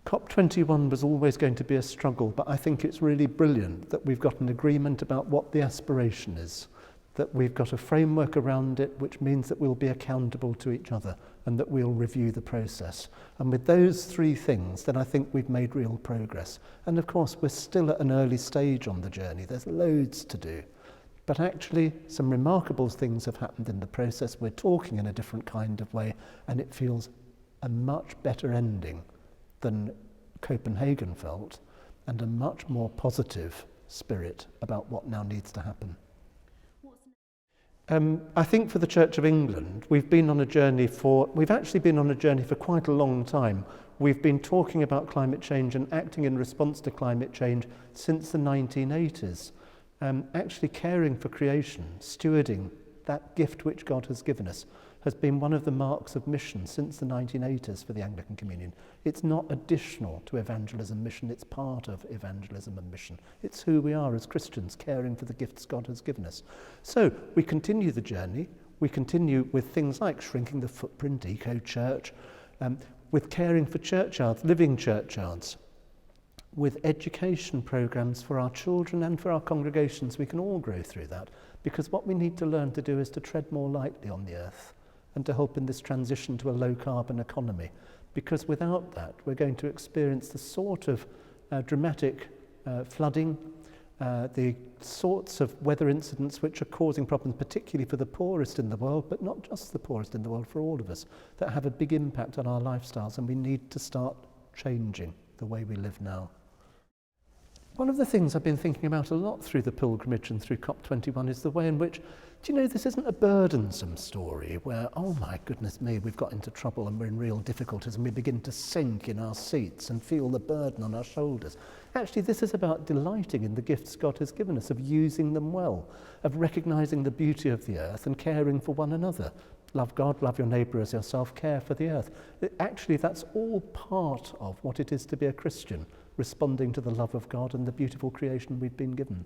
COP21 was always going to be a struggle, but I think it's really brilliant that we've got an agreement about what the aspiration is, that we've got a framework around it which means that we'll be accountable to each other and that we'll review the process. And with those three things, then I think we've made real progress. And of course, we're still at an early stage on the journey. There's loads to do. But actually, some remarkable things have happened in the process. We're talking in a different kind of way, and it feels a much better ending than Copenhagen felt, and a much more positive spirit about what now needs to happen. I think for the Church of England, we've actually been on a journey for quite a long time. We've been talking about climate change and acting in response to climate change since the 1980s. Actually caring for creation, stewarding that gift which God has given us, has been one of the marks of mission since the 1980s for the Anglican Communion. It's not additional to evangelism mission, it's part of evangelism and mission. It's who we are as Christians, caring for the gifts God has given us. So we continue the journey, we continue with things like shrinking the footprint, eco-church, with caring for churchyards, living churchyards, with education programs for our children and for our congregations. We can all grow through that, because what we need to learn to do is to tread more lightly on the earth and to help in this transition to a low-carbon economy. Because without that, we're going to experience the sort of dramatic flooding, the sorts of weather incidents which are causing problems, particularly for the poorest in the world, but not just the poorest in the world, for all of us, that have a big impact on our lifestyles, and we need to start changing the way we live now. One of the things I've been thinking about a lot through the pilgrimage and through COP21 is the way in which, this isn't a burdensome story where, oh my goodness me, we've got into trouble and we're in real difficulties and we begin to sink in our seats and feel the burden on our shoulders. Actually, this is about delighting in the gifts God has given us, of using them well, of recognising the beauty of the earth and caring for one another. Love God, love your neighbour as yourself, care for the earth. Actually, that's all part of what it is to be a Christian, responding to the love of God and the beautiful creation we've been given.